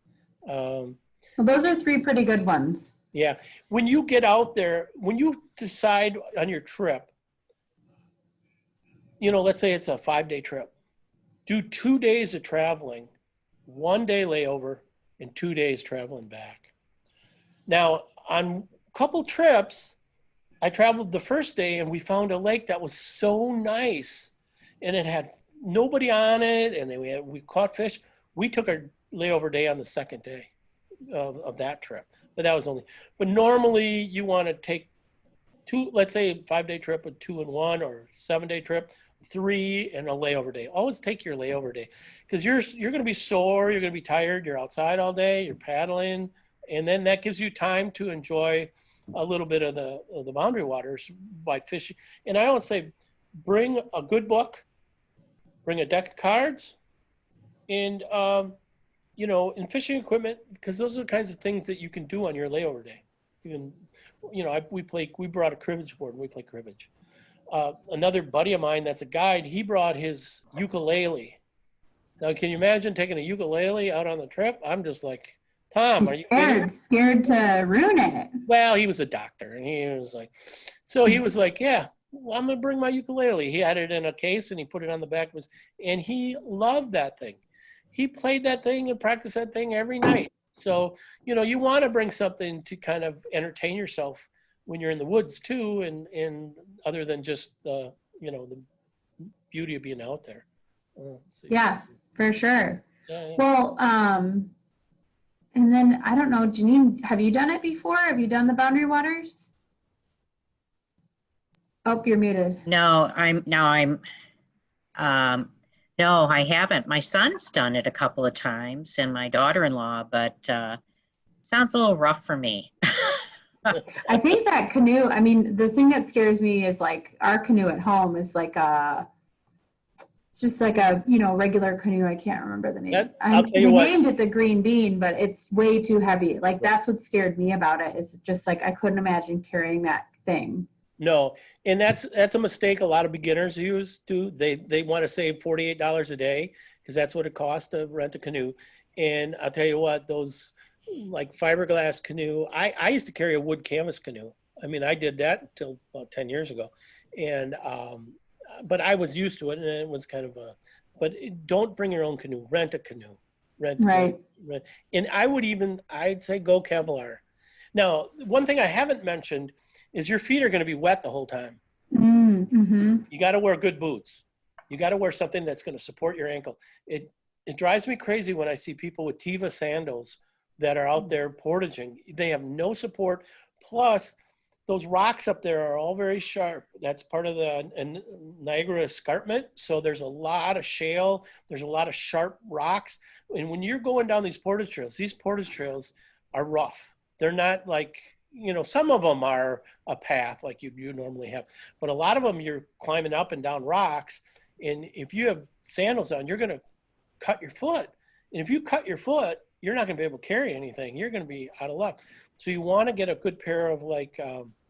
Well, those are 3 pretty good ones. Yeah. When you get out there, when you decide on your trip, let's say it's a 5-day trip, do 2 days of traveling, 1 day layover, and 2 days traveling back. Now, on couple trips, I traveled the first day and we found a lake that was so nice and it had nobody on it, and then we caught fish. We took our layover day on the second day of that trip, but that was only, but normally you want to take two, let's say a 5-day trip with 2 and 1, or 7-day trip, 3 and a layover day. Always take your layover day, because you're going to be sore, you're going to be tired, you're outside all day, you're paddling, and then that gives you time to enjoy a little bit of the boundary waters by fishing. And I always say, bring a good book, bring a deck of cards, and you know, and fishing equipment, because those are the kinds of things that you can do on your layover day. You can, you know, we brought a cribbage board and we play cribbage. Another buddy of mine that's a guide, he brought his ukulele. Now, can you imagine taking a ukulele out on the trip? I'm just like, Tom, are you kidding? Scared to ruin it. Well, he was a doctor, and he was like, so he was like, yeah, well, I'm gonna bring my ukulele. He had it in a case and he put it on the back of his, and he loved that thing. He played that thing and practiced that thing every night. So, you know, you want to bring something to kind of entertain yourself when you're in the woods too, and other than just the, you know, the beauty of being out there. So, Yeah, for sure. yeah. Well, and then I don't know, Janine, have you done it before? Have you done the boundary waters? Oh, you're muted. No, no, I haven't. My son's done it a couple of times, and my daughter-in-law, but sounds a little rough for me. I think that canoe, I mean, the thing that scares me is like our canoe at home is like it's just like a, you know, regular canoe. I can't remember the name. I'll tell you we what. named it the Green Bean, but it's way too heavy. Like that's what scared me about it, is just like I couldn't imagine carrying that thing. No, and that's a mistake a lot of beginners do. They want to save $48 a day because that's what it costs to rent a canoe. And I'll tell you what, those like fiberglass canoe, I used to carry a wood canvas canoe. I mean, I did that until about 10 years ago. And but I was used to it, and it was kind of a, but don't bring your own canoe, rent a canoe. Rent. And I'd say go Kevlar. Now, one thing I haven't mentioned is your feet are going to be wet the whole time. Mm-hmm. You got to wear good boots. You got to wear something that's going to support your ankle. It drives me crazy when I see people with Teva sandals that are out there portaging. They have no support. Plus, those rocks up there are all very sharp. That's part of the Niagara escarpment. So there's a lot of shale. There's a lot of sharp rocks. And when you're going down these portage trails are rough. They're not like, you know, some of them are a path like you normally have, but a lot of them you're climbing up and down rocks. And if you have sandals on, you're going to cut your foot. And if you cut your foot, you're not going to be able to carry anything. You're going to be out of luck. So you want to get a good pair of like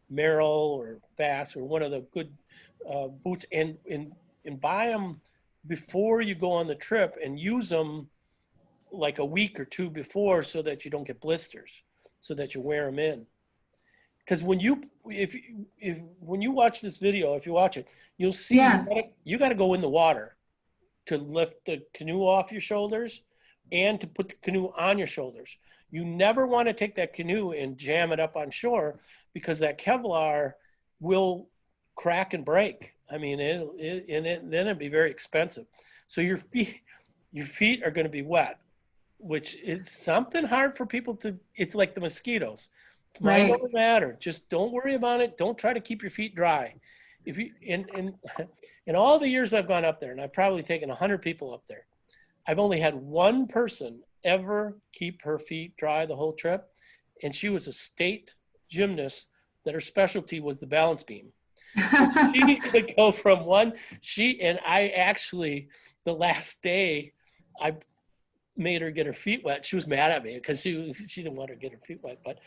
Merrill or Bass or one of the good boots, and buy them before you go on the trip and use them like a week or two before, so that you don't get blisters, so that you wear them in. Because when you watch this video, if you watch it, you'll see you got to go in the water to lift the canoe off your shoulders and to put the canoe on your shoulders. You never want to take that canoe and jam it up on shore, because that Kevlar will crack and break. I mean, then it'd be very expensive. So your feet are going to be wet, which is something hard for people to. It's like the mosquitoes. Mine don't matter. Just don't worry about it. Don't try to keep your feet dry. If you in all the years I've gone up there, and I've probably taken 100 people up there, I've only had one person ever keep her feet dry the whole trip, and she was a state gymnast that her specialty was the balance beam. She could go from one. I actually, the last day, I made her get her feet wet. She was mad at me because she didn't want her to get her feet wet. But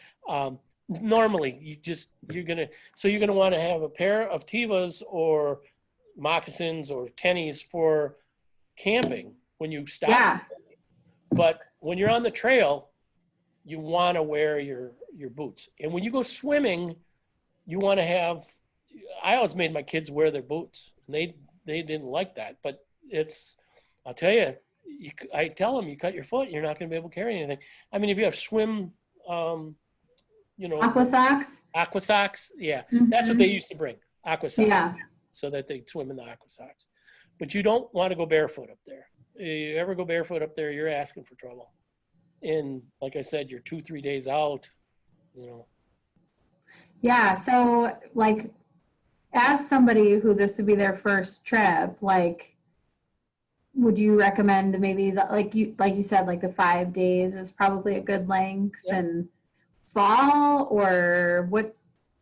normally you're gonna want to have a pair of Tevas or moccasins or tennies for camping when you stop. Yeah. But when you're on the trail, you want to wear your boots. And when you go swimming, you want to have. I always made my kids wear their boots, and they didn't like that. But I'll tell you. I tell them, you cut your foot, you're not going to be able to carry anything. I mean, if you have swim you know, Aqua socks? aqua socks. Yeah, that's what they used to bring, aqua socks, Yeah. so that they'd swim in the aqua socks. But you don't want to go barefoot up there. You ever go barefoot up there, you're asking for trouble. And like I said, you're 2-3 days out, you know. Yeah. So, like, as somebody who this would be their first trip, like, would you recommend maybe like you said, like the 5 days is probably a good length Yep. and fall, or what?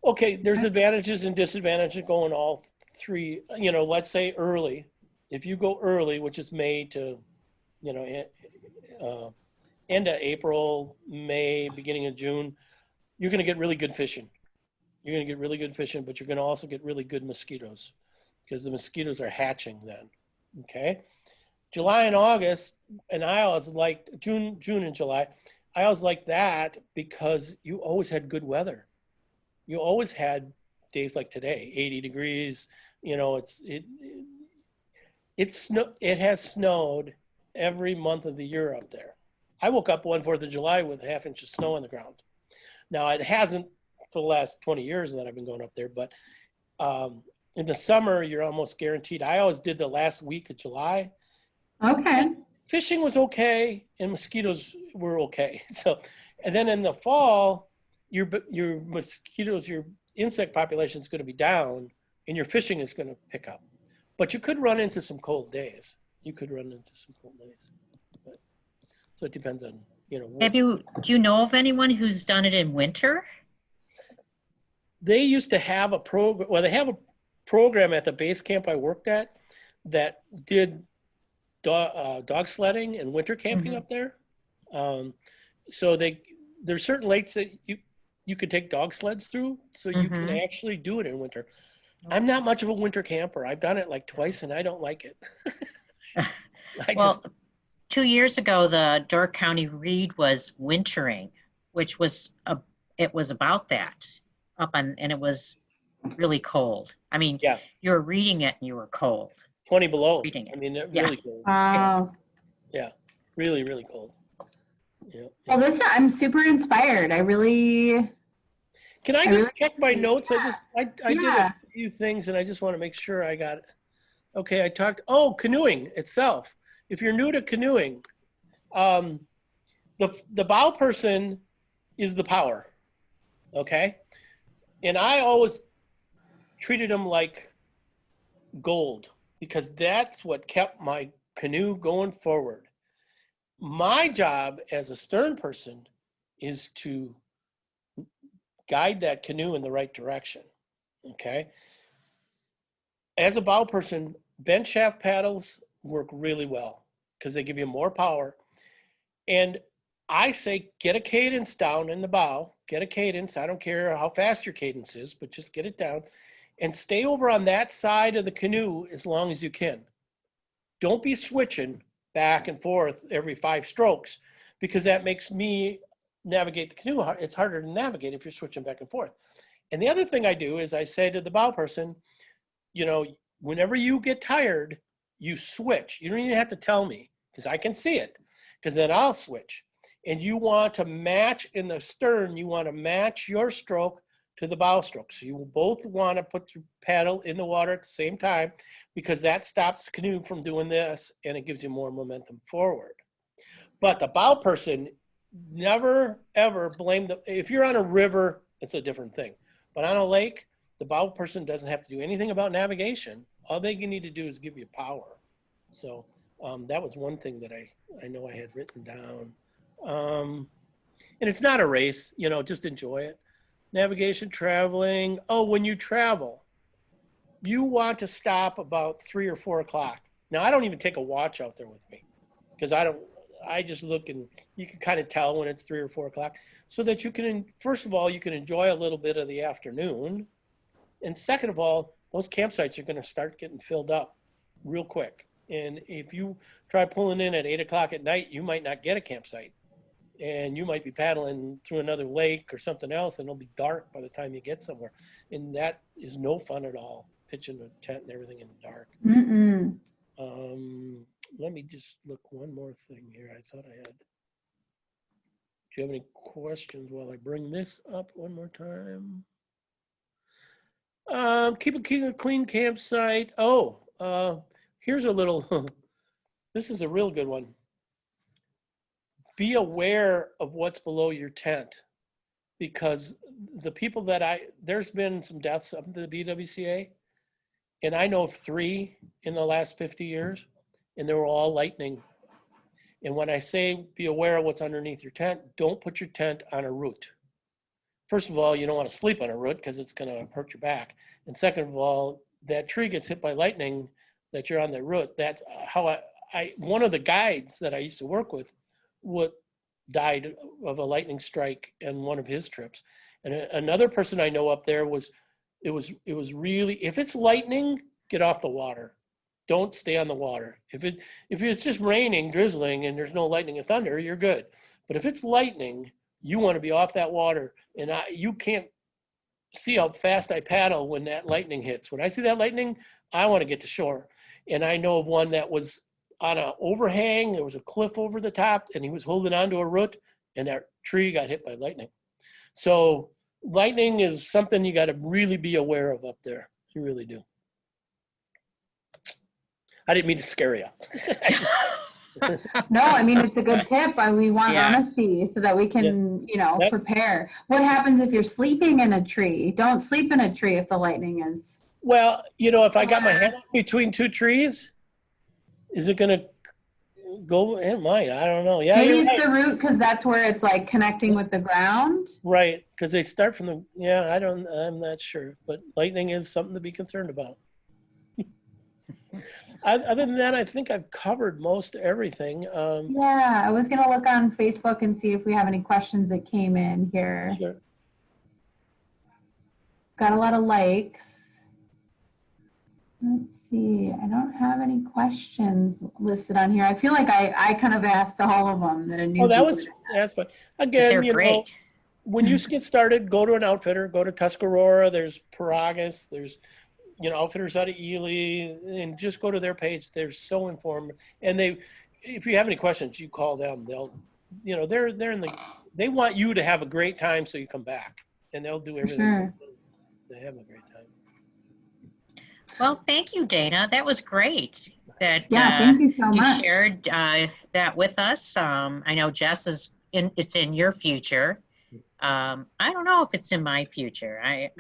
Okay, there's advantages and disadvantages going all three. You know, let's say early. If you go early, which is May to, you know, end of April, May, beginning of June, you're going to get really good fishing. You're going to get really good fishing, but you're going to also get really good mosquitoes because the mosquitoes are hatching then. Okay. July and August, and I always liked June and July. I always liked that because you always had good weather. You always had days like today, 80 degrees. You know, it has snowed every month of the year up there. I woke up one 4th of July with a half-inch of snow on the ground. Now it hasn't for the last 20 years that I've been going up there, but in the summer you're almost guaranteed. I always did the last week of July. Okay. Fishing was okay and mosquitoes were okay. So, and then in the fall, your mosquitoes, your insect population is going to be down and your fishing is going to pick up. But you could run into some cold days. But, so it depends on, you know. Do you know of anyone who's done it in winter? They used to have a program, well, they have a program at the base camp I worked at that did dog sledding and winter camping up there. So there's certain lakes that you could take dog sleds through, so you can actually do it in winter. I'm not much of a winter camper. I've done it like twice and I don't like it. Well, 2 years ago, the Door County Read was wintering, which was it was about that and it was really cold. I mean, yeah, you were reading it and you were cold. 20 below. Reading it. I mean, Yeah. really cold. Wow. Yeah, really, really cold. Yeah. Well, I'm super inspired. Can I just check my notes? I did Yeah. a few things and I just want to make sure I got it. Okay, canoeing itself. If you're new to canoeing, the bow person is the power, okay? And I always treated them like gold because that's what kept my canoe going forward. My job as a stern person is to guide that canoe in the right direction, okay? As a bow person, bent shaft paddles work really well because they give you more power. And I say get a cadence down in the bow, get a cadence. I don't care how fast your cadence is, but just get it down and stay over on that side of the canoe as long as you can. Don't be switching back and forth every 5 strokes because that makes me navigate the canoe. It's harder to navigate if you're switching back and forth. And the other thing I do is I say to the bow person, you know, whenever you get tired, you switch. You don't even have to tell me because I can see it because then I'll switch. And you want to match in the stern, you want to match your stroke to the bow stroke. So you both want to put your paddle in the water at the same time because that stops the canoe from doing this and it gives you more momentum forward. But the bow person, never ever blame if you're on a river, it's a different thing. But on a lake, the bow person doesn't have to do anything about navigation. All they need to do is give you power. So that was one thing that I know I had written down. And it's not a race, you know, just enjoy it. Navigation, traveling. Oh, when you travel, you want to stop about 3 or 4 o'clock. Now, I don't even take a watch out there with me because I just look and you can kind of tell when it's 3 or 4 o'clock so that you can, first of all, you can enjoy a little bit of the afternoon. And second of all, those campsites are going to start getting filled up real quick. And if you try pulling in at 8 o'clock at night, you might not get a campsite. And you might be paddling through another lake or something else, and it'll be dark by the time you get somewhere. And that is no fun at all, pitching a tent and everything in the dark. Let me just look one more thing here. I thought I had. you have any questions while I bring this up one more time? Keep a clean campsite. Oh, here's a little, this is a real good one. Be aware of what's below your tent, because the people that there's been some deaths up to the BWCA, and I know of 3 in the last 50 years, and they were all lightning. And when I say be aware of what's underneath your tent, don't put your tent on a root. First of all, you don't want to sleep on a root because it's going to hurt your back. And second of all, that tree gets hit by lightning that you're on the root. That's how one of the guides that I used to work with died of a lightning strike in one of his trips. And another person I know up there it was really, if it's lightning, get off the water. Don't stay on the water. If it's just raining, drizzling, and there's no lightning and thunder, you're good. But if it's lightning, you want to be off that water. And you can't see how fast I paddle when that lightning hits. When I see that lightning, I want to get to shore. And I know of one that was on an overhang. There was a cliff over the top, and he was holding onto a root, and that tree got hit by lightning. So lightning is something you got to really be aware of up there. You really do. I didn't mean to scare you. No, I mean, it's a good tip. We want Yeah. honesty so that we can, Yep. prepare. What happens if you're sleeping in a tree? Don't sleep in a tree if the lightning is. Well, if I got my head between 2 trees, is it going to go? It might. I don't know. Yeah, Maybe you're it's right. the root because that's where it's like connecting with the ground. Right, because they start from the, I'm not sure. But lightning is something to be concerned about. Other than that, I think I've covered most everything. Yeah, I was going to look on Facebook and see if we have any questions that came in here. Sure. Got a lot of likes. Let's see. I don't have any questions listed on here. I feel like I kind of asked all of them that a new. Oh, that's fine. But Again, they're great. when you get started, go to an outfitter, go to Tuscarora, there's Paragus, there's, outfitters out of Ely, and just go to their page. They're so informed. And if you have any questions, you call them. They'll, they want you to have a great time so you come back, and they'll do everything Sure. to have a great time. Well, thank you, Dana. That was great. That Thank you so you much. shared that with us. I know Jess it's in your future. I don't know if it's in my future. I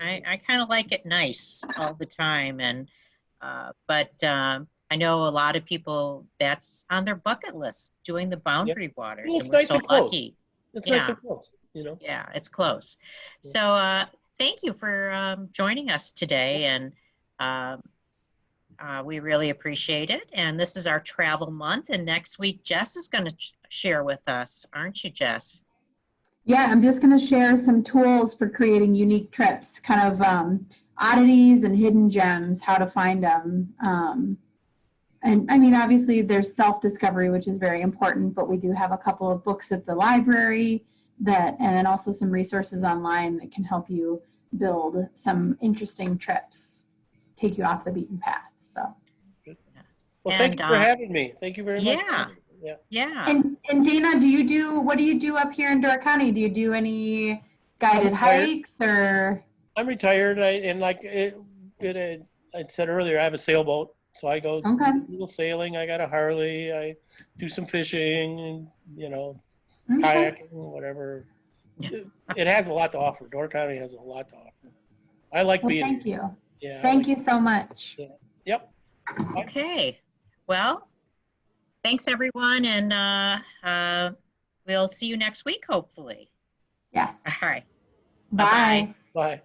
kind of like it nice all the time, and but I know a lot of people that's on their bucket list, doing the boundary waters, Well, it's and we're nice so and close. lucky. It's Yeah. nice and close, Yeah, it's close. Yeah. So thank you for joining us today, and we really appreciate it. And this is our travel month, and next week Jess is going to share with us, aren't you, Jess? Yeah, I'm just going to share some tools for creating unique trips, kind of oddities and hidden gems, how to find them. And I mean, obviously there's self-discovery, which is very important, but we do have a couple of books at the library and then also some resources online that can help you build some interesting trips, take you off the beaten path. So. Well, thank you for having me. Thank you very much. Yeah. And Dana, what do you do up here in Door County? Do you do any guided hikes or? I'm retired. I said earlier, I have a sailboat, so I go Okay. a little sailing. I got a Harley. I do some fishing, and kayaking, whatever. It has a lot to offer. Door County has a lot to offer. I like being. Thank you. Yeah. Thank you so much. Yeah. Yep. Okay. Well, thanks everyone, and we'll see you next week, hopefully. Yes. All right. Bye. Bye-bye. Bye.